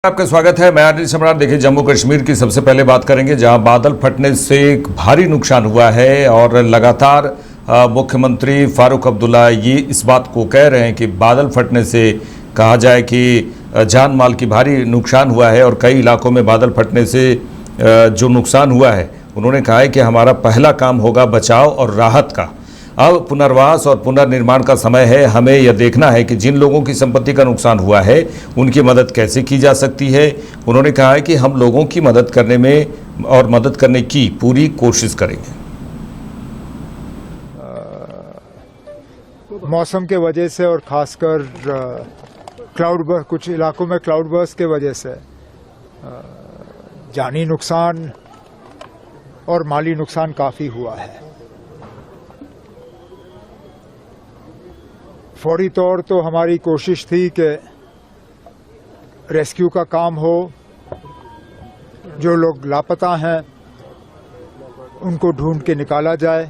आपका स्वागत है। मैं अनिल सम्राट। देखिए, जम्मू कश्मीर की सबसे पहले बात करेंगे, जहां बादल फटने से भारी नुकसान हुआ है और लगातार मुख्यमंत्री फारूक अब्दुल्ला ये इस बात को कह रहे हैं कि बादल फटने से कहा जाए कि जान माल की भारी नुकसान हुआ है और कई इलाकों में बादल फटने से जो नुकसान हुआ है, उन्होंने कहा है कि हमारा पहला काम होगा बचाव और राहत का। अब पुनर्वास और पुनर्निर्माण का समय है। हमें यह देखना है कि जिन लोगों की संपत्ति का नुकसान हुआ है उनकी मदद कैसे की जा सकती है। उन्होंने कहा है कि हम लोगों की मदद करने में और मदद करने की पूरी कोशिश करेंगे। मौसम के वजह से और खासकर कुछ इलाकों में क्लाउड बर्स्ट के वजह से जानी नुकसान और माली नुकसान काफ़ी हुआ है। फौरी तौर तो हमारी कोशिश थी कि रेस्क्यू का काम हो, जो लोग लापता हैं उनको ढूंढ के निकाला जाए।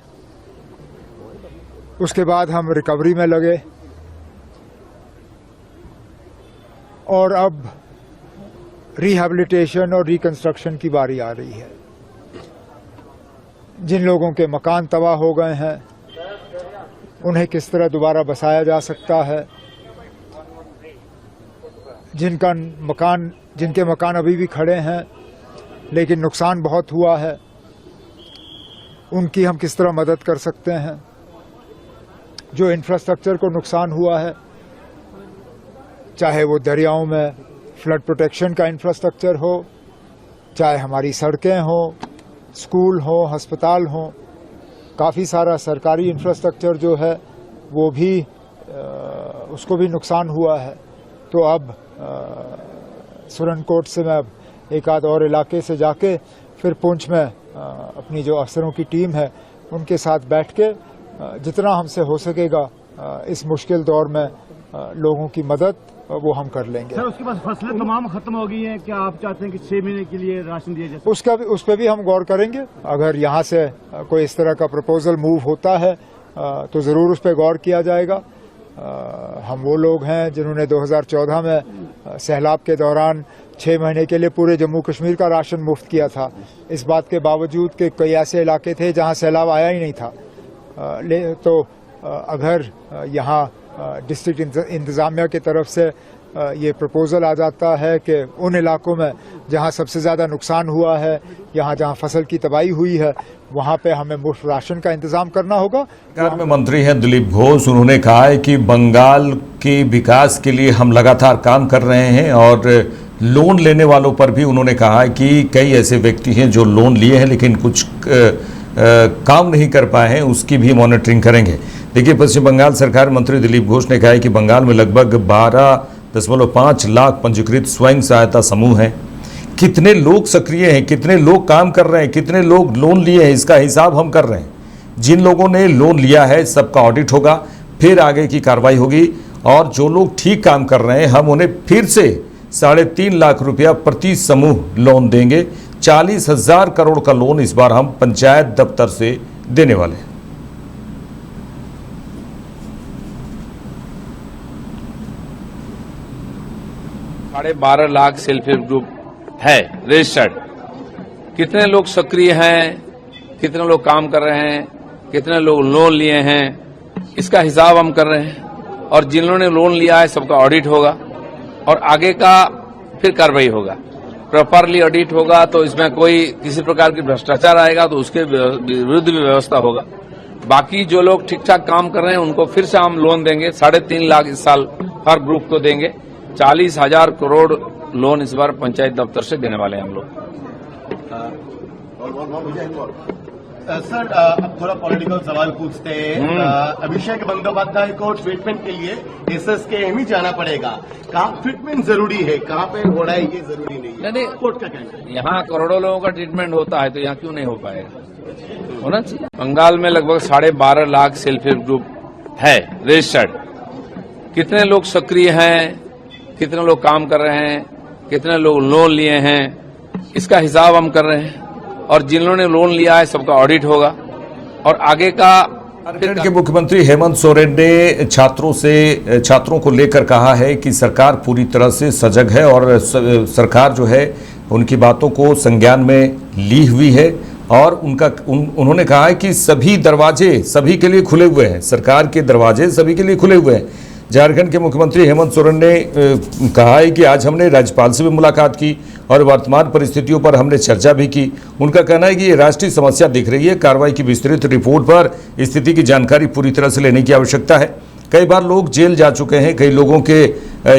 उसके बाद हम रिकवरी में लगे और अब रिहैबिलिटेशन और रिकंस्ट्रक्शन की बारी आ रही है। जिन लोगों के मकान तबाह हो गए हैं उन्हें किस तरह दोबारा बसाया जा सकता है। जिनके मकान अभी भी खड़े हैं लेकिन नुकसान बहुत हुआ है, उनकी हम किस तरह मदद कर सकते हैं। जो इंफ्रास्ट्रक्चर को नुकसान हुआ है, चाहे वो दरियाओं में फ्लड प्रोटेक्शन का इंफ्रास्ट्रक्चर हो, चाहे हमारी सड़कें हो, स्कूल हो, अस्पताल हो, काफ़ी सारा सरकारी इंफ्रास्ट्रक्चर जो है वो भी उसको भी नुकसान हुआ है। तो अब सुरनकोट से मैं एक आध और इलाके से जाके फिर पुंछ में अपनी जो अफसरों की टीम है उनके साथ बैठ के जितना हमसे हो सकेगा इस मुश्किल दौर में लोगों की मदद वो हम कर लेंगे। सर, उसके बाद फसलें तमाम खत्म हो गई हैं, क्या आप चाहते हैं कि 6 महीने के लिए राशन दिया जाए? उस पर भी हम गौर करेंगे। अगर यहाँ से कोई इस तरह का प्रपोजल मूव होता है तो ज़रूर उस पर गौर किया जाएगा। हम वो लोग हैं जिन्होंने 2014 में सैलाब के दौरान 6 महीने के लिए पूरे जम्मू कश्मीर का राशन मुफ्त किया था, इस बात के बावजूद कि कई ऐसे इलाके थे जहाँ सैलाब आया ही नहीं था। तो अगर यहाँ डिस्ट्रिक्ट इंतज़ामिया की तरफ से ये प्रपोजल आ जाता है कि उन इलाकों में जहाँ सबसे ज़्यादा नुकसान हुआ है, यहाँ जहाँ फसल की तबाही हुई है, वहाँ पे हमें मुफ्त राशन का इंतज़ाम करना होगा। सरकार में मंत्री हैं दिलीप घोष। उन्होंने कहा है कि बंगाल के विकास के लिए हम लगातार काम कर रहे हैं और लोन लेने वालों पर भी उन्होंने कहा है कि कई ऐसे व्यक्ति हैं जो लोन लिए हैं लेकिन कुछ काम नहीं कर पाए हैं, उसकी भी मॉनिटरिंग करेंगे। देखिए, पश्चिम बंगाल सरकार मंत्री दिलीप घोष ने कहा है कि बंगाल में लगभग 12.5 लाख पंजीकृत स्वयं सहायता समूह हैं। कितने लोग सक्रिय हैं, कितने लोग काम कर रहे हैं, कितने लोग लोन लिए हैं, इसका हिसाब हम कर रहे हैं। जिन लोगों ने लोन लिया है सबका ऑडिट होगा, फिर आगे की कार्रवाई होगी और जो लोग ठीक काम कर रहे हैं हम उन्हें फिर से 3.5 लाख रुपया प्रति समूह लोन देंगे। 40,000 करोड़ का लोन इस बार हम पंचायत दफ्तर से देने वाले हैं। $12.5 लाख सेल्फ हेल्प ग्रुप है रजिस्टर्ड। कितने लोग सक्रिय हैं, कितने लोग काम कर रहे हैं, कितने लोग लोन लिए हैं, इसका हिसाब हम कर रहे हैं और जिन लोगों ने लोन लिया है सबका ऑडिट होगा और आगे का फिर कार्रवाई होगा। प्रॉपरली ऑडिट होगा तो इसमें कोई किसी प्रकार की भ्रष्टाचार आएगा तो उसके विरुद्ध भी व्यवस्था होगा। बाकी जो लोग ठीक ठाक काम कर रहे हैं उनको फिर से हम लोन देंगे। 3.5 लाख इस साल हर ग्रुप को देंगे। 40,000 करोड़ लोन इस बार पंचायत दफ्तर से देने वाले हैं हम लोग। सर, अब थोड़ा पॉलिटिकल सवाल पूछते हैं। अभिषेक बंदोपाध्याय को ट्रीटमेंट के लिए SSKM ही जाना पड़ेगा। कहाँ ट्रीटमेंट जरूरी है, कहाँ पे हो रहा है ये जरूरी नहीं है? कोर्ट का कहना है यहाँ करोड़ों लोगों का ट्रीटमेंट होता है तो यहाँ क्यों नहीं हो पाएगा? होना चाहिए। बंगाल में लगभग 12.5 लाख सेल्फ हेल्प ग्रुप है रजिस्टर्ड। कितने लोग सक्रिय हैं, कितने लोग काम कर रहे हैं, कितने लोग लोन लिए हैं, इसका हिसाब हम कर रहे हैं और जिन लोगों ने लोन लिया है सबका ऑडिट होगा और आगे का झारखंड के मुख्यमंत्री हेमंत सोरेन ने छात्रों को लेकर कहा है कि सरकार पूरी तरह से सजग है और सरकार जो है उनकी बातों को संज्ञान में ली हुई है और उन्होंने कहा है कि सभी दरवाजे सभी के लिए खुले हुए हैं, सरकार के दरवाजे सभी के लिए खुले हुए हैं। झारखंड के मुख्यमंत्री हेमंत सोरेन ने कहा है कि आज हमने राज्यपाल से भी मुलाकात की और वर्तमान परिस्थितियों पर हमने चर्चा भी की। उनका कहना है कि ये राष्ट्रीय समस्या दिख रही है, कार्रवाई की विस्तृत रिपोर्ट पर स्थिति की जानकारी पूरी तरह से लेने की आवश्यकता है। कई बार लोग जेल जा चुके हैं, कई लोगों के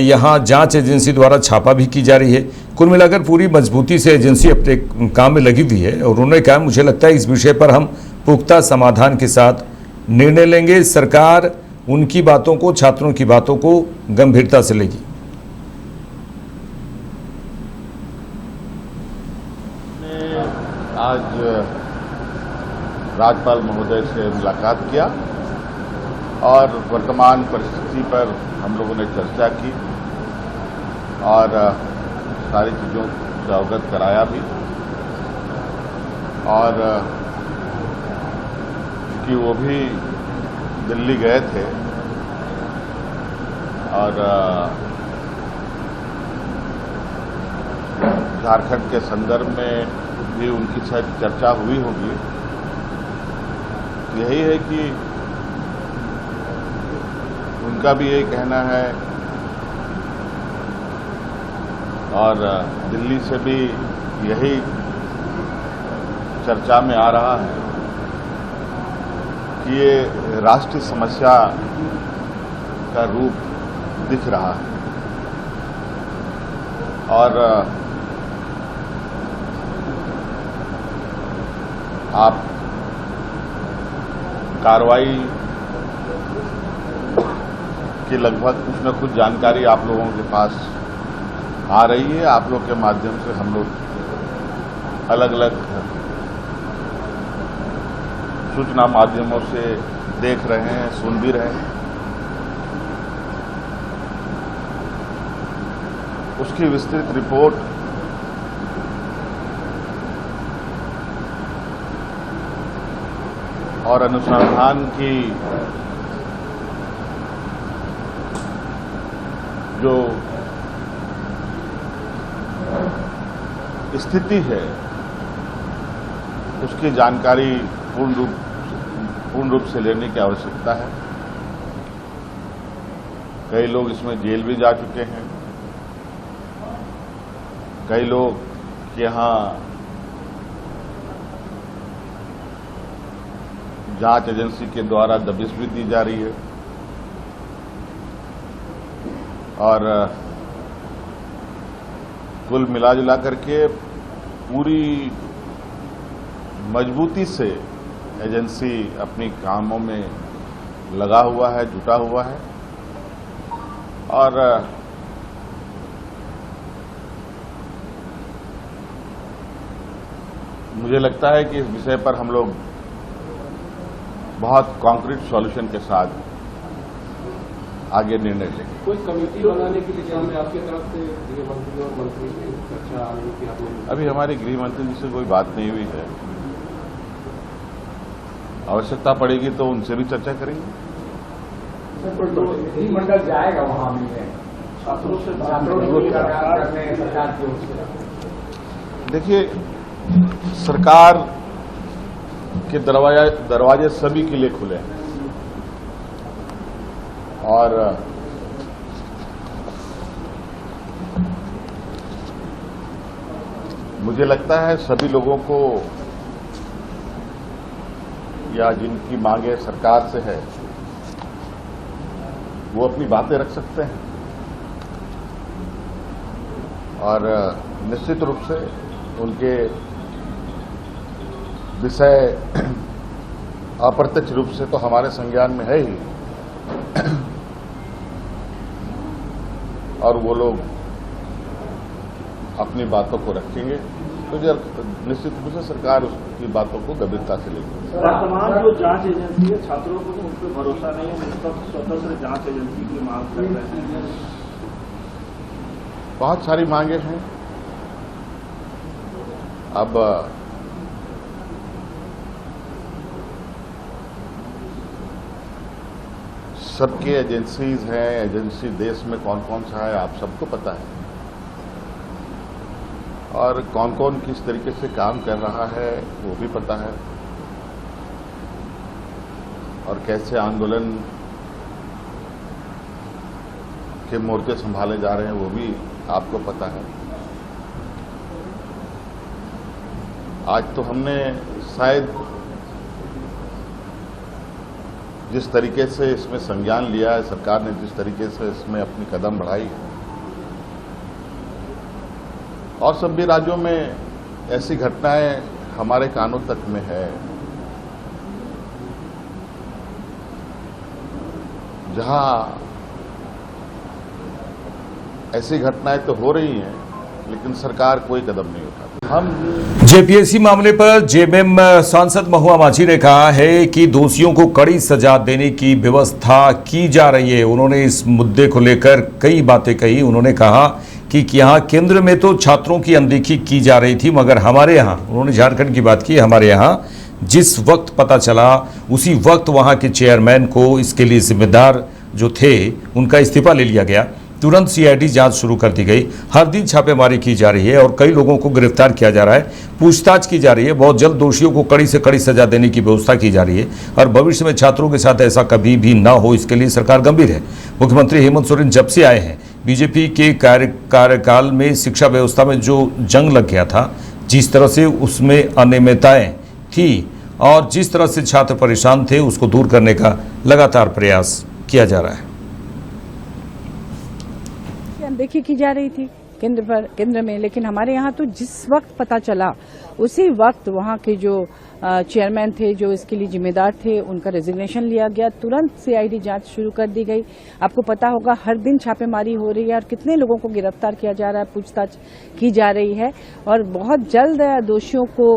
यहाँ जांच एजेंसी द्वारा छापा भी की जा रही है। कुल मिलाकर पूरी मजबूती से एजेंसी अपने काम में लगी हुई है और उन्होंने कहा मुझे लगता है इस विषय पर हम पुख्ता समाधान के साथ निर्णय लेंगे। सरकार उनकी बातों को, छात्रों की बातों को गंभीरता से लेगी। आज राज्यपाल महोदय से मुलाकात किया और वर्तमान परिस्थिति पर हम लोगों ने चर्चा की और सारी चीज़ों से अवगत कराया भी। और कि वो भी दिल्ली गए थे और झारखंड के संदर्भ में भी उनकी शायद चर्चा हुई होगी। यही है कि उनका भी यही कहना है और दिल्ली से भी यही चर्चा में आ रहा है कि ये राष्ट्रीय समस्या का रूप दिख रहा है और आप कार्रवाई की लगभग कुछ न कुछ जानकारी आप लोगों के पास आ रही है। आप लोग के माध्यम से हम लोग अलग अलग सूचना माध्यमों से देख रहे हैं, सुन भी रहे हैं। उसकी विस्तृत रिपोर्ट और अनुसंधान की जो स्थिति है उसकी जानकारी पूर्ण रूप से लेने की आवश्यकता है। कई लोग इसमें जेल भी जा चुके हैं, कई लोग के यहाँ जांच एजेंसी के द्वारा दबिश भी दी जा रही है और कुल मिलाजुला करके पूरी मजबूती से एजेंसी अपनी कामों में लगा हुआ है, जुटा हुआ है और मुझे लगता है कि इस विषय पर हम लोग बहुत कॉन्क्रीट सॉल्यूशन के साथ आगे निर्णय लेंगे। कोई कमेटी बनाने की दिशा में आपकी तरफ से गृह मंत्री और मंत्री की चर्चा आने की आपने? अभी हमारे गृह मंत्री जी से कोई बात नहीं हुई है, आवश्यकता पड़ेगी तो उनसे भी चर्चा करेंगे। मंडल जाएगा वहां भी है, छात्रों से करने सरकार की ओर से। देखिए, सरकार के दरवाजे सभी के लिए खुले हैं और मुझे लगता है सभी लोगों को या जिनकी मांगे सरकार से है वो अपनी बातें रख सकते हैं और निश्चित रूप से उनके विषय अप्रत्यक्ष रूप से तो हमारे संज्ञान में है ही और वो लोग अपनी बातों को रखेंगे तो निश्चित रूप से सरकार उसकी बातों को गंभीरता से लेगी। वर्तमान जो जांच एजेंसी है, छात्रों को तो उन पर भरोसा नहीं है, स्वतंत्र जांच एजेंसी की मांग कर रहे हैं। बहुत सारी मांगे हैं। अब सबके एजेंसीज हैं, एजेंसी देश में कौन कौन सा है आप सबको पता है, और कौन कौन किस तरीके से काम कर रहा है वो भी पता है, और कैसे आंदोलन के मोर्चे संभाले जा रहे हैं वो भी आपको पता है। आज तो हमने शायद जिस तरीके से इसमें संज्ञान लिया है, सरकार ने जिस तरीके से इसमें अपनी कदम बढ़ाई है, और सभी राज्यों में ऐसी घटनाएं हमारे कानों तक में है जहां ऐसी घटनाएं तो हो रही हैं लेकिन सरकार कोई कदम नहीं उठाती। हम जेपीएससी मामले पर जेएमएम सांसद महुआ माझी ने कहा है कि दोषियों को कड़ी सजा देने की व्यवस्था की जा रही है। उन्होंने इस मुद्दे को लेकर कई बातें कही। उन्होंने कहा कि यहाँ केंद्र में तो छात्रों की अनदेखी की जा रही थी, मगर हमारे यहाँ, उन्होंने झारखंड की बात की, हमारे यहाँ जिस वक्त पता चला उसी वक्त वहाँ के चेयरमैन को इसके लिए जिम्मेदार जो थे उनका इस्तीफा ले लिया गया। तुरंत सीआईडी जांच शुरू कर दी गई। हर दिन छापेमारी की जा रही है और कई लोगों को गिरफ्तार किया जा रहा है, पूछताछ की जा रही है। बहुत जल्द दोषियों को कड़ी से कड़ी सजा देने की व्यवस्था की जा रही है और भविष्य में छात्रों के साथ ऐसा कभी भी ना हो, इसके लिए सरकार गंभीर है। मुख्यमंत्री हेमंत सोरेन जब से आए हैं, बीजेपी के कार्यकाल में शिक्षा व्यवस्था में जो जंग लग गया था, जिस तरह से उसमें अनियमितताएं थी और जिस तरह से छात्र परेशान थे, उसको दूर करने का लगातार प्रयास किया जा रहा है। अनदेखी की जा रही थी केंद्र में, लेकिन हमारे यहाँ तो जिस वक्त पता चला उसी वक्त वहाँ के जो चेयरमैन थे, जो इसके लिए जिम्मेदार थे, उनका रेजिग्नेशन लिया गया। तुरंत सीआईडी जांच शुरू कर दी गई। आपको पता होगा हर दिन छापेमारी हो रही है और कितने लोगों को गिरफ्तार किया जा रहा है, पूछताछ की जा रही है और बहुत जल्द दोषियों को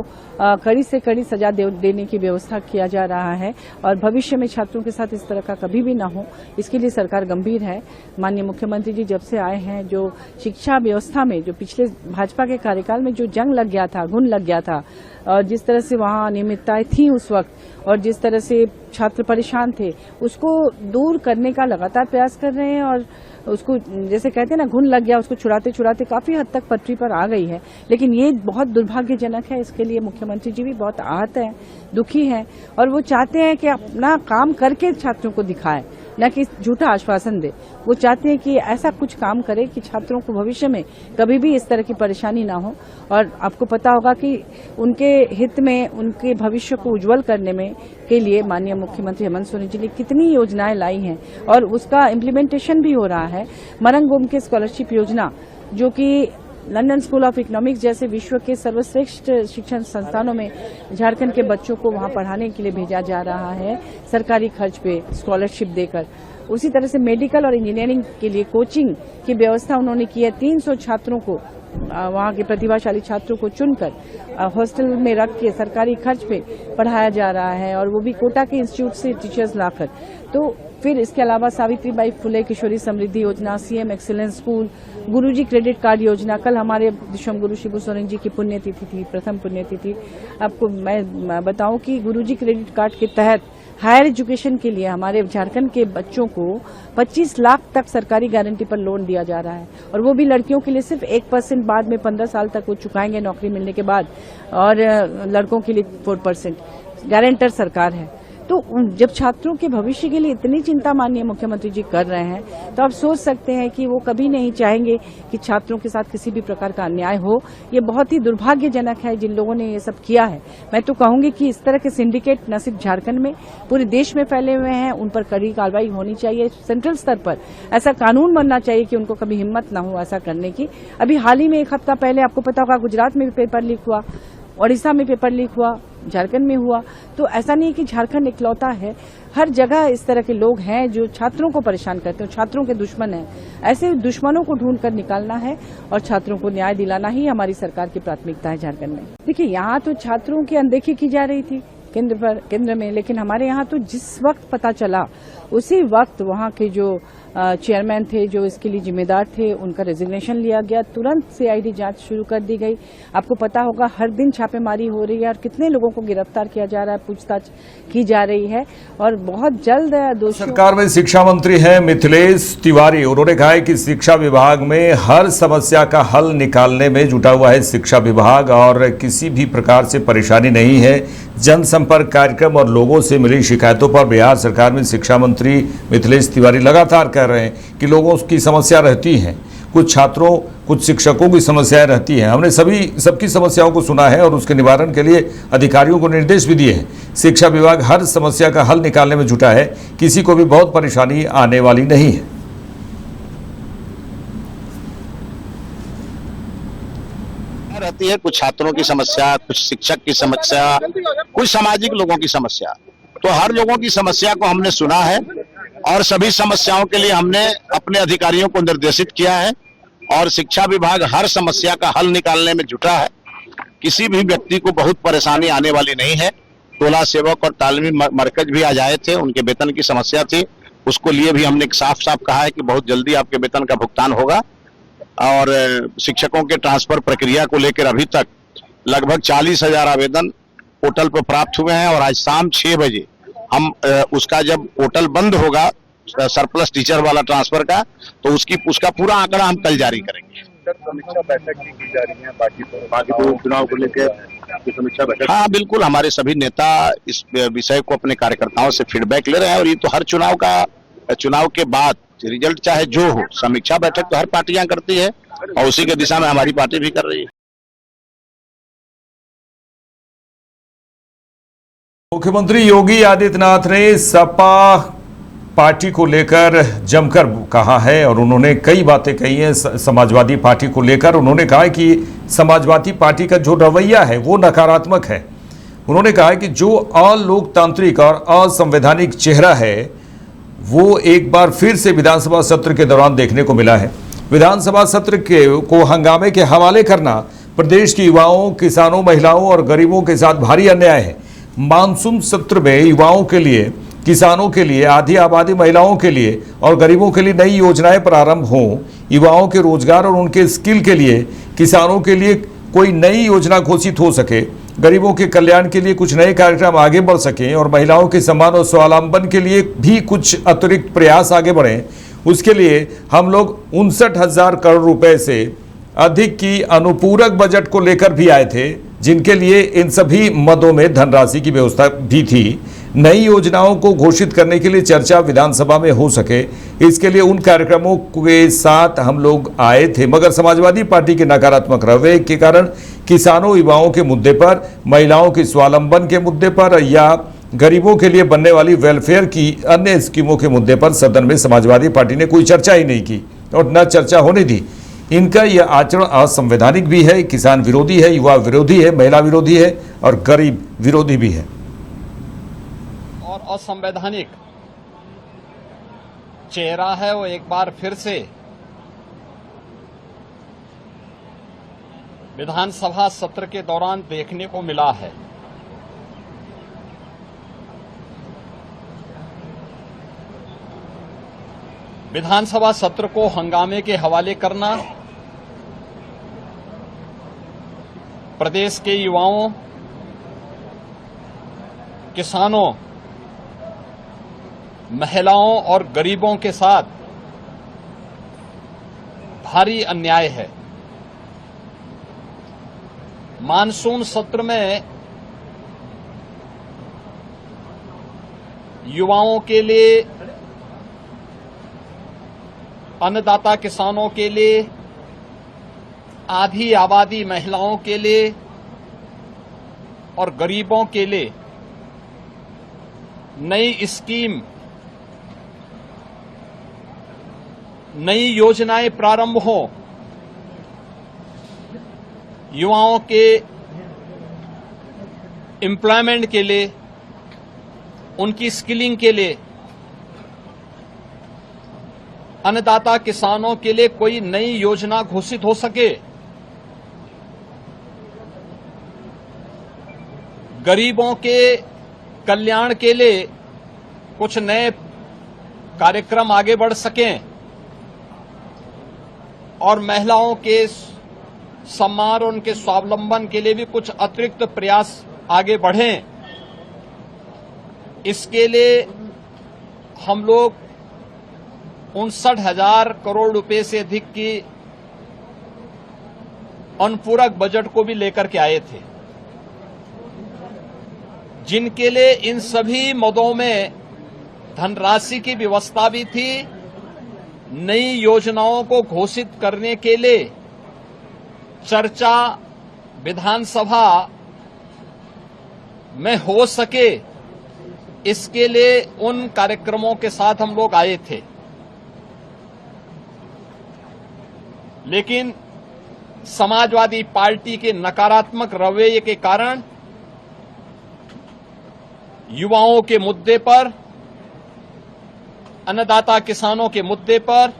कड़ी से कड़ी सजा देने की व्यवस्था किया जा रहा है और भविष्य में छात्रों के साथ इस तरह का कभी भी ना हो, इसके लिए सरकार गंभीर है। माननीय मुख्यमंत्री जी जब से आए हैं, जो शिक्षा व्यवस्था में जो पिछले भाजपा के कार्यकाल में जो जंग लग गया था, घुन लग गया था, और जिस तरह से वहाँ अनियमितताएं थी उस वक्त और जिस तरह से छात्र परेशान थे, उसको दूर करने का लगातार प्रयास कर रहे हैं और उसको जैसे कहते हैं ना, घुन लग गया, उसको छुड़ाते छुड़ाते काफी हद तक पटरी पर आ गई है। लेकिन ये बहुत दुर्भाग्यजनक है। इसके लिए मुख्यमंत्री जी भी बहुत आहत हैं, दुखी हैं और वो चाहते हैं कि अपना काम करके छात्रों को दिखाएं, न कि झूठा आश्वासन दे। वो चाहते हैं कि ऐसा कुछ काम करे कि छात्रों को भविष्य में कभी भी इस तरह की परेशानी ना हो। और आपको पता होगा कि उनके हित में, उनके भविष्य को उज्जवल करने में के लिए माननीय मुख्यमंत्री हेमंत सोरेन जी ने कितनी योजनाएं लाई हैं और उसका इम्प्लीमेंटेशन भी हो रहा है। मरंगोम के स्कॉलरशिप योजना, जो कि लंदन स्कूल ऑफ इकोनॉमिक्स जैसे विश्व के सर्वश्रेष्ठ शिक्षण संस्थानों में झारखंड के बच्चों को वहां पढ़ाने के लिए भेजा जा रहा है, सरकारी खर्च पे स्कॉलरशिप देकर। उसी तरह से मेडिकल और इंजीनियरिंग के लिए कोचिंग की व्यवस्था उन्होंने की है। 300 छात्रों को, वहाँ के प्रतिभाशाली छात्रों को चुनकर हॉस्टल में रख के सरकारी खर्च पे पढ़ाया जा रहा है और वो भी कोटा के इंस्टीट्यूट से टीचर्स लाकर। तो फिर इसके अलावा सावित्रीबाई फुले किशोरी समृद्धि योजना, सीएम एक्सीलेंस स्कूल, गुरुजी क्रेडिट कार्ड योजना। कल हमारे विश्वम गुरु शिबू सोरेन जी की पुण्यतिथि थी, प्रथम पुण्यतिथि। आपको मैं बताऊं कि गुरुजी क्रेडिट कार्ड के तहत हायर एजुकेशन के लिए हमारे झारखंड के बच्चों को 25 लाख तक सरकारी गारंटी पर लोन दिया जा रहा है और वो भी लड़कियों के लिए सिर्फ 1%, बाद में 15 साल तक वो चुकाएंगे नौकरी मिलने के बाद, और लड़कों के लिए 4%। गारंटर सरकार है। तो जब छात्रों के भविष्य के लिए इतनी चिंता माननीय मुख्यमंत्री जी कर रहे हैं, तो आप सोच सकते हैं कि वो कभी नहीं चाहेंगे कि छात्रों के साथ किसी भी प्रकार का अन्याय हो। ये बहुत ही दुर्भाग्यजनक है जिन लोगों ने ये सब किया है। मैं तो कहूंगी कि इस तरह के सिंडिकेट न सिर्फ झारखंड में, पूरे देश में फैले हुए हैं। उन पर कड़ी कार्रवाई होनी चाहिए। सेंट्रल स्तर पर ऐसा कानून बनना चाहिए कि उनको कभी हिम्मत न हो ऐसा करने की। अभी हाल ही में 1 हफ्ता पहले आपको पता होगा गुजरात में भी पेपर लीक हुआ, ओडिशा में पेपर लीक हुआ, झारखंड में हुआ। तो ऐसा नहीं कि झारखंड इकलौता है, हर जगह इस तरह के लोग हैं जो छात्रों को परेशान करते हैं, छात्रों के दुश्मन हैं। ऐसे दुश्मनों को ढूंढ कर निकालना है और छात्रों को न्याय दिलाना ही हमारी सरकार की प्राथमिकता है झारखंड में। देखिए, यहाँ तो छात्रों की अनदेखी की जा रही थी केंद्र में, लेकिन हमारे यहाँ तो जिस वक्त पता चला उसी वक्त वहाँ के जो चेयरमैन थे जो इसके लिए जिम्मेदार थे, उनका रेजिग्नेशन लिया गया। तुरंत सीआईडी जांच शुरू कर दी गई। आपको पता होगा हर दिन छापेमारी हो रही है और कितने लोगों को गिरफ्तार किया जा रहा है, पूछताछ की जा रही है और बहुत जल्द दोषियों। सरकार में शिक्षा मंत्री हैं मिथिलेश तिवारी। उन्होंने कहा है कि शिक्षा विभाग में हर समस्या का हल निकालने में जुटा हुआ है शिक्षा विभाग और किसी भी प्रकार से परेशानी नहीं है। जनसंपर्क कार्यक्रम और लोगों से मिली शिकायतों पर बिहार सरकार में शिक्षा मंत्री मिथिलेश तिवारी लगातार कह रहे हैं कि लोगों की समस्या रहती है, कुछ छात्रों कुछ शिक्षकों की समस्याएं रहती हैं। हमने सबकी समस्याओं को सुना है और उसके निवारण के लिए अधिकारियों को निर्देश भी दिए हैं। शिक्षा विभाग हर समस्या का हल निकालने में जुटा है, किसी को भी बहुत परेशानी आने वाली नहीं है। रहती है कुछ छात्रों की समस्या, कुछ शिक्षक की समस्या, कुछ सामाजिक लोगों की समस्या। तो हर लोगों की समस्या को हमने सुना है और सभी समस्याओं के लिए हमने अपने अधिकारियों को निर्देशित किया है और शिक्षा विभाग हर समस्या का हल निकालने में जुटा है। किसी भी व्यक्ति को बहुत परेशानी आने वाली नहीं है। टोला सेवक और तालीमी मरकज भी आज आए थे, उनके वेतन की समस्या थी, उसको लिए भी हमने साफ साफ कहा है कि बहुत जल्दी आपके वेतन का भुगतान होगा। और शिक्षकों के ट्रांसफर प्रक्रिया को लेकर अभी तक लगभग 40,000 आवेदन पोर्टल पर प्राप्त हुए हैं और आज शाम 6 बजे हम उसका जब पोर्टल बंद होगा सरप्लस टीचर वाला ट्रांसफर का, तो उसका पूरा आंकड़ा हम कल जारी करेंगे। समीक्षा बैठक की जा रही है बाकी दो चुनाव को लेकर समीक्षा बैठक। हाँ बिल्कुल, हमारे सभी नेता इस विषय को अपने कार्यकर्ताओं से फीडबैक ले रहे हैं और ये तो हर चुनाव के बाद रिजल्ट चाहे जो हो, समीक्षा बैठक तो हर पार्टियां करती है और उसी के दिशा में हमारी पार्टी भी कर रही है। मुख्यमंत्री योगी आदित्यनाथ ने सपा पार्टी को लेकर जमकर कहा है और उन्होंने कई बातें कही हैं समाजवादी पार्टी को लेकर। उन्होंने कहा कि समाजवादी पार्टी का जो रवैया है वो नकारात्मक है। उन्होंने कहा कि जो अलोकतांत्रिक और असंवैधानिक चेहरा है वो एक बार फिर से विधानसभा सत्र के दौरान देखने को मिला है। विधानसभा सत्र को हंगामे के हवाले करना प्रदेश के युवाओं, किसानों, महिलाओं और गरीबों के साथ भारी अन्याय है। मानसून सत्र में युवाओं के लिए, किसानों के लिए, आधी आबादी महिलाओं के लिए और गरीबों के लिए नई योजनाएं प्रारंभ हों। युवाओं के रोजगार और उनके स्किल के लिए, किसानों के लिए कोई नई योजना घोषित हो सके, गरीबों के कल्याण के लिए कुछ नए कार्यक्रम आगे बढ़ सकें और महिलाओं के सम्मान और स्वावलंबन के लिए भी कुछ अतिरिक्त प्रयास आगे बढ़ें। उसके लिए हम लोग 59,000 करोड़ रुपए से अधिक की अनुपूरक बजट को लेकर भी आए थे, जिनके लिए इन सभी मदों में धनराशि की व्यवस्था भी थी। नई योजनाओं को घोषित करने के लिए चर्चा विधानसभा में हो सके, इसके लिए उन कार्यक्रमों के साथ हम लोग आए थे। मगर समाजवादी पार्टी के नकारात्मक रवैये के कारण किसानों, युवाओं के मुद्दे पर, महिलाओं के स्वावलंबन के मुद्दे पर या गरीबों के लिए बनने वाली वेलफेयर की अन्य स्कीमों के मुद्दे पर सदन में समाजवादी पार्टी ने कोई चर्चा ही नहीं की और न चर्चा होने दी। इनका यह आचरण असंवैधानिक भी है, किसान विरोधी है, युवा विरोधी है, महिला विरोधी है और गरीब विरोधी भी है। और असंवैधानिक चेहरा है वो एक बार फिर से विधानसभा सत्र के दौरान देखने को मिला है। विधानसभा सत्र को हंगामे के हवाले करना, प्रदेश के युवाओं, किसानों, महिलाओं और गरीबों के साथ भारी अन्याय है। मानसून सत्र में युवाओं के लिए, अन्नदाता किसानों के लिए, आधी आबादी महिलाओं के लिए और गरीबों के लिए नई स्कीम, नई योजनाएं प्रारंभ हो, युवाओं के एम्प्लॉयमेंट के लिए, उनकी स्किलिंग के लिए, अन्नदाता किसानों के लिए कोई नई योजना घोषित हो सके, गरीबों के कल्याण के लिए कुछ नए कार्यक्रम आगे बढ़ सकें और महिलाओं के सम्मान और उनके स्वावलंबन के लिए भी कुछ अतिरिक्त प्रयास आगे बढ़ें, इसके लिए हम लोग 59,000 करोड़ रुपए से अधिक की अनुपूरक बजट को भी लेकर के आए थे, जिनके लिए इन सभी मदों में धनराशि की व्यवस्था भी थी। नई योजनाओं को घोषित करने के लिए चर्चा विधानसभा में हो सके, इसके लिए उन कार्यक्रमों के साथ हम लोग आए थे। लेकिन समाजवादी पार्टी के नकारात्मक रवैये के कारण युवाओं के मुद्दे पर, अन्नदाता किसानों के मुद्दे पर,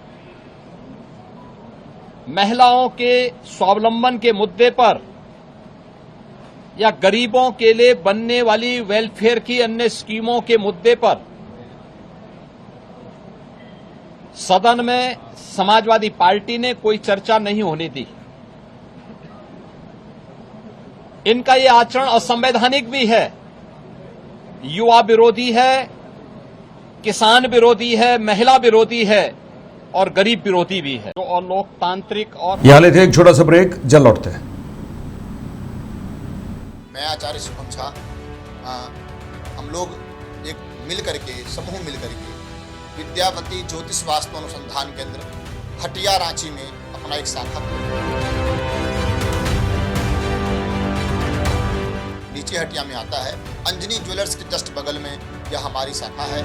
महिलाओं के स्वावलंबन के मुद्दे पर या गरीबों के लिए बनने वाली वेलफेयर की अन्य स्कीमों के मुद्दे पर सदन में समाजवादी पार्टी ने कोई चर्चा नहीं होने दी। इनका ये आचरण असंवैधानिक भी है, युवा विरोधी है, किसान विरोधी है, महिला विरोधी है और गरीब विरोधी भी है। तो और लोकतांत्रिक और यहां लेते हैं एक छोटा सा ब्रेक, जल्द लौटते हैं। मैं आचार्य शुभम झा, हम लोग एक मिल करके, समूह मिल करके विद्यापति ज्योतिष वास्तु अनुसंधान केंद्र हटिया रांची में अपना एक शाखा नीचे हटिया में आता है। अंजनी ज्वेलर्स के जस्ट बगल में यह हमारी शाखा है।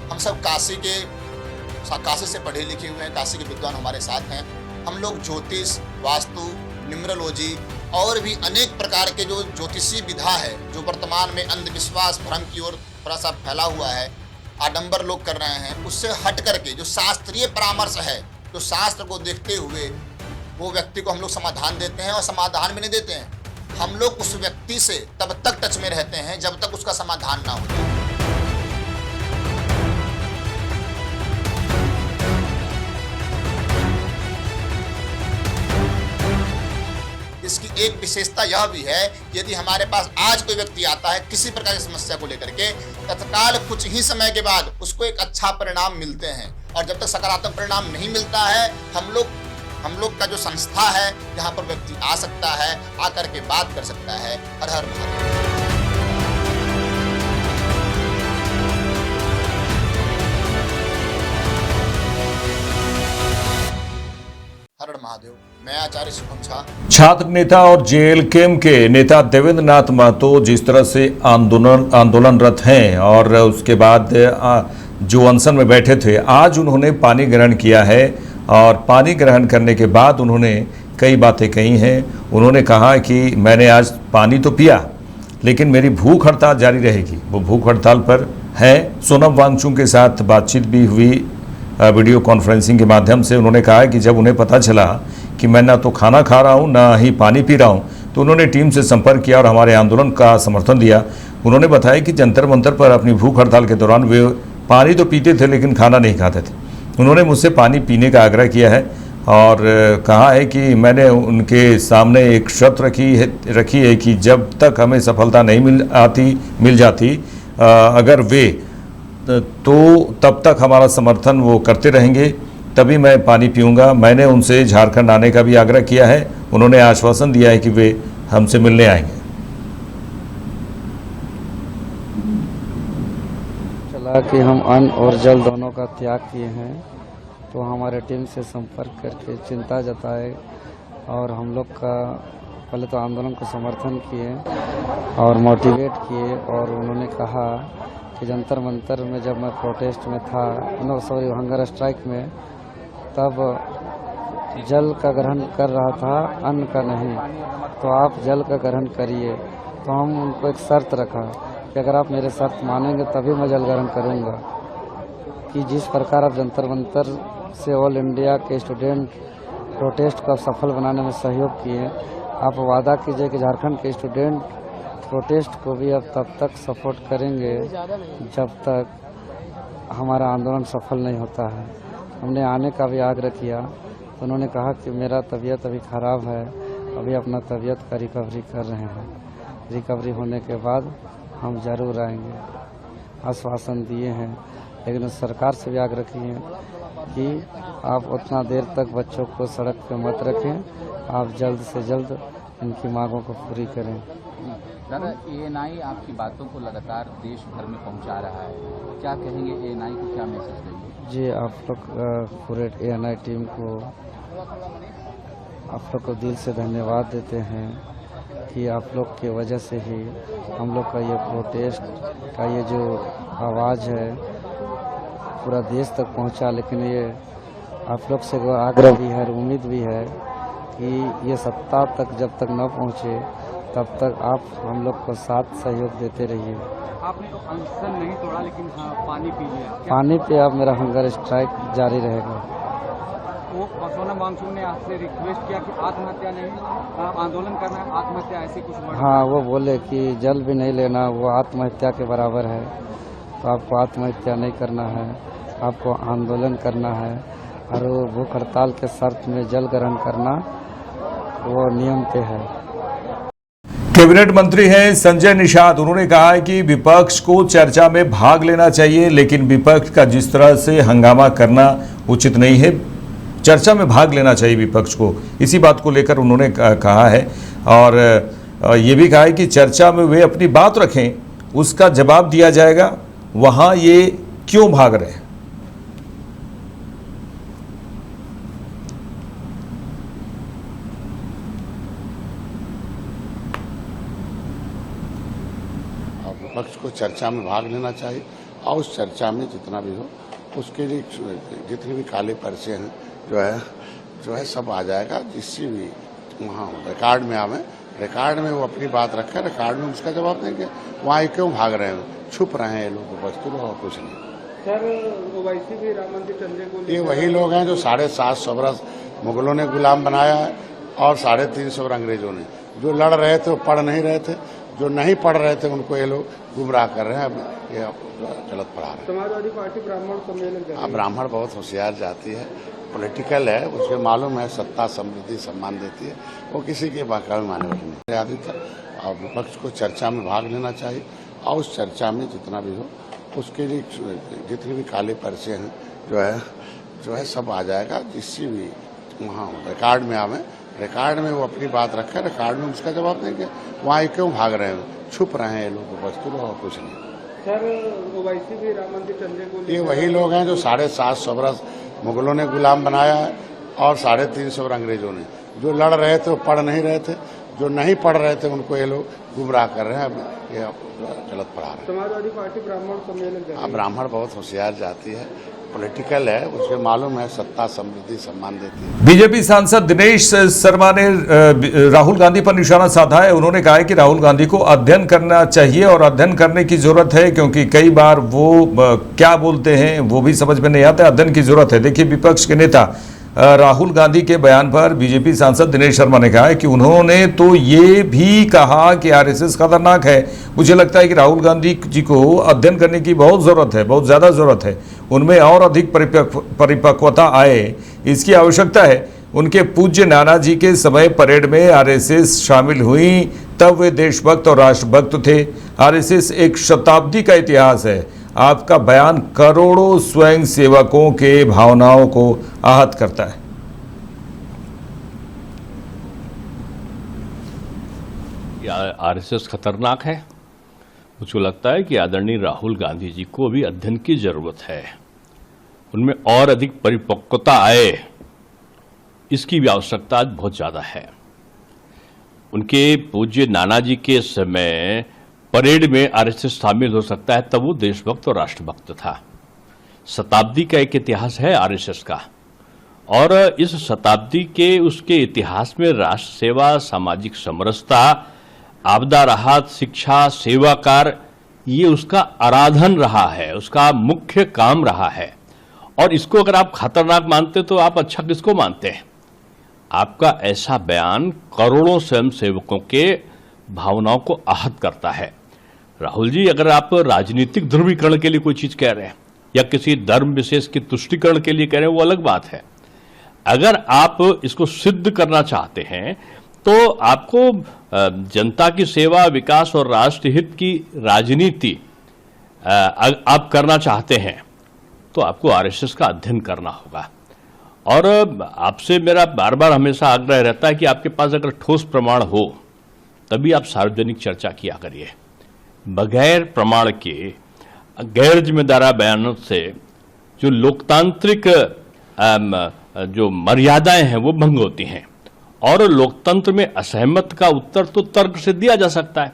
हम सब काशी से पढ़े लिखे हुए हैं, काशी के विद्वान हमारे साथ हैं। हम लोग ज्योतिष, वास्तु, न्यूमरोलॉजी और भी अनेक प्रकार के जो ज्योतिषी विधा है, जो वर्तमान में अंधविश्वास, भ्रम की ओर थोड़ा सा फैला हुआ है, आडंबर लोग कर रहे हैं, उससे हट करके जो शास्त्रीय परामर्श है, जो शास्त्र को देखते हुए वो व्यक्ति को हम लोग समाधान देते हैं। और समाधान भी नहीं देते हैं, हम लोग उस व्यक्ति से तब तक टच में रहते हैं जब तक उसका समाधान ना हो जाए। इसकी एक विशेषता यह भी है, यदि हमारे पास आज कोई व्यक्ति आता है किसी प्रकार की समस्या को लेकर के, तत्काल कुछ ही समय के बाद उसको एक अच्छा परिणाम मिलते हैं। और जब तक सकारात्मक परिणाम नहीं मिलता है, हम लोग का जो संस्था है, यहाँ पर व्यक्ति आ सकता है, आकर के बात कर सकता है। हर हर महादेव। हर हर महादेव। मैं आचार्य शुभम झा। छात्र नेता और जेएलकेएम के नेता देवेंद्र नाथ महतो जिस तरह से आंदोलनरत हैं और उसके बाद जो अनशन में बैठे थे, आज उन्होंने पानी ग्रहण किया है और पानी ग्रहण करने के बाद उन्होंने कई बातें कही हैं। उन्होंने कहा कि मैंने आज पानी तो पिया, लेकिन मेरी भूख हड़ताल जारी रहेगी। वो भूख हड़ताल पर है। सोनम वांगचुक के साथ बातचीत भी हुई वीडियो कॉन्फ्रेंसिंग के माध्यम से। उन्होंने कहा कि जब उन्हें पता चला कि मैं ना तो खाना खा रहा हूँ ना ही पानी पी रहा हूँ, तो उन्होंने टीम से संपर्क किया और हमारे आंदोलन का समर्थन दिया। उन्होंने बताया कि जंतर मंतर पर अपनी भूख हड़ताल के दौरान वे पानी तो पीते थे लेकिन खाना नहीं खाते थे। उन्होंने मुझसे पानी पीने का आग्रह किया है और कहा है कि मैंने उनके सामने एक शर्त रखी है कि जब तक हमें सफलता नहीं मिल जाती अगर वे तो तब तक हमारा समर्थन वो करते रहेंगे, तभी मैं पानी पीऊँगा। मैंने उनसे झारखंड आने का भी आग्रह किया है। उन्होंने आश्वासन दिया है कि वे हमसे मिलने आएंगे। चला कि हम अन्न और जल दोनों का त्याग किए हैं, तो हमारे टीम से संपर्क करके चिंता जताए और हम लोग का पहले तो आंदोलन को समर्थन किए और मोटिवेट किए। और उन्होंने कहा कि जंतर मंतर में जब मैं प्रोटेस्ट में था, हंगर स्ट्राइक में, तब जल का ग्रहण कर रहा था, अन्न का नहीं, तो आप जल का ग्रहण करिए। तो हम उनको एक शर्त रखा कि अगर आप मेरे शर्त मानेंगे तभी मैं जल ग्रहण करूँगा। कि जिस प्रकार आप जंतर मंतर से ऑल इंडिया के स्टूडेंट प्रोटेस्ट को सफल बनाने में सहयोग किए, आप वादा कीजिए कि झारखंड के स्टूडेंट प्रोटेस्ट को भी अब तब तक सपोर्ट करेंगे जब तक हमारा आंदोलन सफल नहीं होता है। हमने आने का भी आग्रह किया तो उन्होंने कहा कि मेरा तबीयत अभी ख़राब है, अभी अपना तबीयत का रिकवरी कर रहे हैं, रिकवरी होने के बाद हम ज़रूर आएंगे, आश्वासन दिए हैं। लेकिन सरकार से भी आग्रह किए हैं कि आप उतना देर तक बच्चों को सड़क पे मत रखें, आप जल्द से जल्द इनकी मांगों को पूरी करें। दादा, एएनआई आपकी बातों को लगातार देश भर में पहुंचा रहा है, क्या कहेंगे एएनआई को, क्या मैसेज देंगे? जी, आप लोग पूरे एएनआई टीम को आप लोग को दिल से धन्यवाद देते हैं कि आप लोग की वजह से ही हम लोग का ये प्रोटेस्ट का ये जो आवाज़ है पूरा देश तक पहुंचा। लेकिन ये आप लोग से आग्रह भी है, उम्मीद भी है कि ये सत्ता तक जब तक न पहुंचे तब तक आप हम लोग को साथ सहयोग देते रहिए। आपने तो अनशन नहीं तोड़ा, लेकिन हाँ, पानी पी लिया। पानी पे अब मेरा हंगर स्ट्राइक जारी रहेगा। वो सोनम वांगचुक ने आपसे रिक्वेस्ट किया कि आत्महत्या नहीं, आंदोलन करना है, आत्महत्या ऐसे कुछ वर्ड। हाँ, वो बोले कि जल भी नहीं लेना, वो आत्महत्या के बराबर है, तो आपको आत्महत्या नहीं करना है, आपको आंदोलन करना है और वो भूख हड़ताल के शर्त में जल ग्रहण करना वो नियम पे है। कैबिनेट मंत्री हैं संजय निषाद। उन्होंने कहा है कि विपक्ष को चर्चा में भाग लेना चाहिए, लेकिन विपक्ष का जिस तरह से हंगामा करना उचित नहीं है, चर्चा में भाग लेना चाहिए विपक्ष को। इसी बात को लेकर उन्होंने कहा है और ये भी कहा है कि चर्चा में वे अपनी बात रखें, उसका जवाब दिया जाएगा। वहां ये क्यों भाग रहे हैं? विपक्ष को चर्चा में भाग लेना चाहिए और उस चर्चा में जितना भी हो उसके लिए जितने भी काले पर्चे हैं जो है सब आ जाएगा, जिससे भी वहाँ रिकॉर्ड में आवे, रिकॉर्ड में वो अपनी बात रखे, रिकॉर्ड में उसका जवाब देंगे। वहाँ ये क्यों भाग रहे हैं, छुप रहे हैं ये लोग वस्तु और कुछ नहीं। सर, ओवैसी भी राम मंदिर चलने को, ये वही लोग हैं जो 750 वर्ष मुगलों ने गुलाम बनाया है और 350 वर्ष अंग्रेजों ने। जो लड़ रहे थे वो पढ़ नहीं रहे थे, जो नहीं पढ़ रहे थे उनको ये लोग गुमराह कर रहे हैं, ये गलत पढ़ा रहे हैं। समाजवादी पार्टी ब्राह्मण सम्मेलन, ब्राह्मण बहुत होशियार जाती है, पॉलिटिकल है, उसके मालूम है सत्ता समृद्धि सम्मान देती है, वो किसी के बहकावे में आने वाली नहीं। आदि था और विपक्ष को चर्चा में भाग लेना चाहिए और उस चर्चा में जितना भी हो उसके लिए जितने भी काले पर्चे हैं जो है सब आ जाएगा, जिससे भी वहाँ रिकॉर्ड में आवे, रिकॉर्ड में वो अपनी बात रखे, रिकॉर्ड में उसका जवाब देंगे। वहाँ ये क्यों भाग रहे हैं, छुप रहे हैं ये लोग वस्तु और कुछ नहीं। सर, ओवैसी भी राम मंदिर चलने को, ये वही लोग हैं जो 750 वर्ष मुगलों ने गुलाम बनाया है और 350 वर्ष अंग्रेजों ने। जो लड़ रहे थे वो पढ़ नहीं रहे थे, जो नहीं पढ़ रहे थे उनको ये लोग गुमराह कर रहे हैं, ये गलत पढ़ा रहे हैं। समाजवादी पार्टी ब्राह्मण सम्मेलन, ब्राह्मण बहुत होशियार जाती है, पॉलिटिकल है, उसके मालूम है सत्ता समृद्धि सम्मान देती है। बीजेपी सांसद दिनेश शर्मा ने राहुल गांधी पर निशाना साधा है। उन्होंने कहा है कि राहुल गांधी को अध्ययन करना चाहिए और अध्ययन करने की जरूरत है, क्योंकि कई बार वो क्या बोलते हैं वो भी समझ में नहीं आता, अध्ययन की जरूरत है। देखिए, विपक्ष के नेता राहुल गांधी के बयान पर बीजेपी सांसद दिनेश शर्मा ने कहा है कि उन्होंने तो ये भी कहा कि आरएसएस खतरनाक है। मुझे लगता है कि राहुल गांधी जी को अध्ययन करने की बहुत ज़रूरत है, बहुत ज़्यादा ज़रूरत है, उनमें और अधिक परिपक्वता आए, इसकी आवश्यकता है। उनके पूज्य नाना जी के समय परेड में आरएसएस शामिल हुई, तब वे देशभक्त और राष्ट्रभक्त थे। आरएसएस एक शताब्दी का इतिहास है। आपका बयान करोड़ों स्वयं सेवकों के भावनाओं को आहत करता है। आरएसएस खतरनाक है। मुझे लगता है कि आदरणीय राहुल गांधी जी को भी अध्ययन की जरूरत है, उनमें और अधिक परिपक्वता आए, इसकी भी आवश्यकता आज बहुत ज्यादा है। उनके पूज्य नाना जी के समय परेड में आरएसएस शामिल हो सकता है, तब वो देशभक्त और राष्ट्रभक्त था। शताब्दी का एक इतिहास है आरएसएस का, और इस शताब्दी के उसके इतिहास में राष्ट्र सेवा, सामाजिक समरसता, आपदा राहत, शिक्षा, सेवा कार्य, ये उसका आराधन रहा है, उसका मुख्य काम रहा है। और इसको अगर आप खतरनाक मानते तो आप अच्छा किसको मानते हैं? आपका ऐसा बयान करोड़ों स्वयं सेवकों के भावनाओं को आहत करता है। राहुल जी, अगर आप राजनीतिक ध्रुवीकरण के लिए कोई चीज कह रहे हैं या किसी धर्म विशेष की तुष्टिकरण के लिए कह रहे हैं, वो अलग बात है। अगर आप इसको सिद्ध करना चाहते हैं तो आपको जनता की सेवा, विकास और राष्ट्र हित की राजनीति आप करना चाहते हैं तो आपको आरएसएस का अध्ययन करना होगा। और आपसे मेरा बार बार हमेशा आग्रह रहता है कि आपके पास अगर ठोस प्रमाण हो तभी आप सार्वजनिक चर्चा किया करिए। बगैर प्रमाण के गैर जिम्मेदार बयानों से जो लोकतांत्रिक जो मर्यादाएं हैं वो भंग होती हैं। और लोकतंत्र में असहमत का उत्तर तो तर्क से दिया जा सकता है,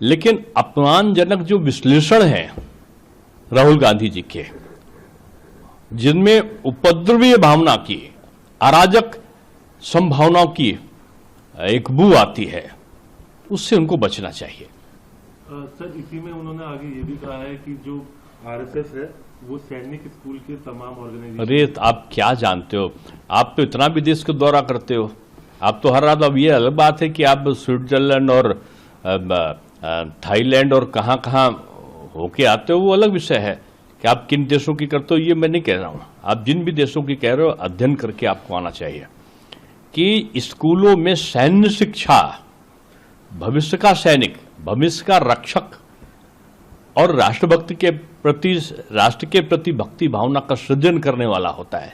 लेकिन अपमानजनक जो विश्लेषण है राहुल गांधी जी के, जिनमें उपद्रवीय भावना की, अराजक संभावनाओं की एक बू आती है, उससे उनको बचना चाहिए। सर, इसी में उन्होंने आगे ये भी कहा है कि जो आरएसएस है वो सैनिक स्कूल के तमाम ऑर्गेनाइजेशन। अरे आप क्या जानते हो, आप तो इतना भी देश का दौरा करते हो, आप तो हर रात। अब ये अलग बात है कि आप स्विट्जरलैंड और थाईलैंड और कहां कहां होके आते हो, वो अलग विषय है कि आप किन देशों की करते हो, ये मैं नहीं कह रहा हूं। आप जिन भी देशों की कह रहे हो, अध्ययन करके आपको आना चाहिए कि स्कूलों में सैन्य शिक्षा भविष्य का सैनिक, भविष्य का रक्षक और राष्ट्रभक्ति के प्रति, राष्ट्र के प्रति भक्ति भावना का सृजन करने वाला होता है।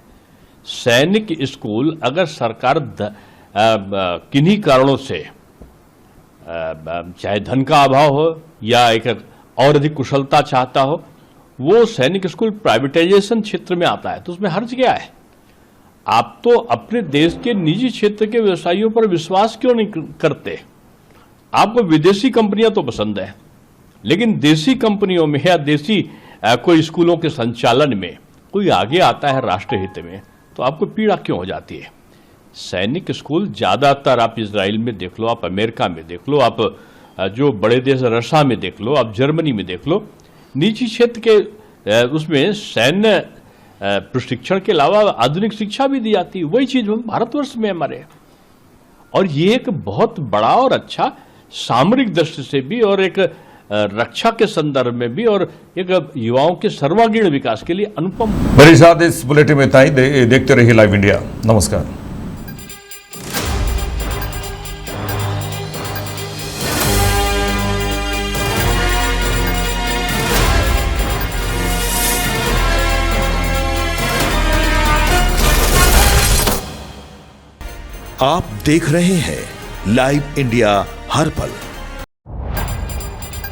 सैनिक स्कूल अगर सरकार किन्हीं कारणों से, चाहे धन का अभाव हो या एक और अधिक कुशलता चाहता हो, वो सैनिक स्कूल प्राइवेटाइजेशन क्षेत्र में आता है तो उसमें हर्ज क्या है। आप तो अपने देश के निजी क्षेत्र के व्यवसायियों पर विश्वास क्यों नहीं करते? आपको विदेशी कंपनियां तो पसंद है, लेकिन देसी कंपनियों में या देसी कोई स्कूलों के संचालन में कोई आगे आता है राष्ट्र हित में, तो आपको पीड़ा क्यों हो जाती है? सैनिक स्कूल ज्यादातर आप इजराइल में देख लो, आप अमेरिका में देख लो, आप जो बड़े देश रशिया में देख लो, आप जर्मनी में देख लो, निजी क्षेत्र के उसमें सैन्य प्रशिक्षण के अलावा आधुनिक शिक्षा भी दी जाती है। वही चीज भारतवर्ष में हमारे, और ये एक बहुत बड़ा और अच्छा सामरिक दृष्टि से भी और एक रक्षा के संदर्भ में भी और एक युवाओं के सर्वांगीण विकास के लिए अनुपम। मेरे साथ इस बुलेटिन में इतना ही। देखते रहिए लाइव इंडिया। नमस्कार। आप देख रहे हैं लाइव इंडिया हर पल।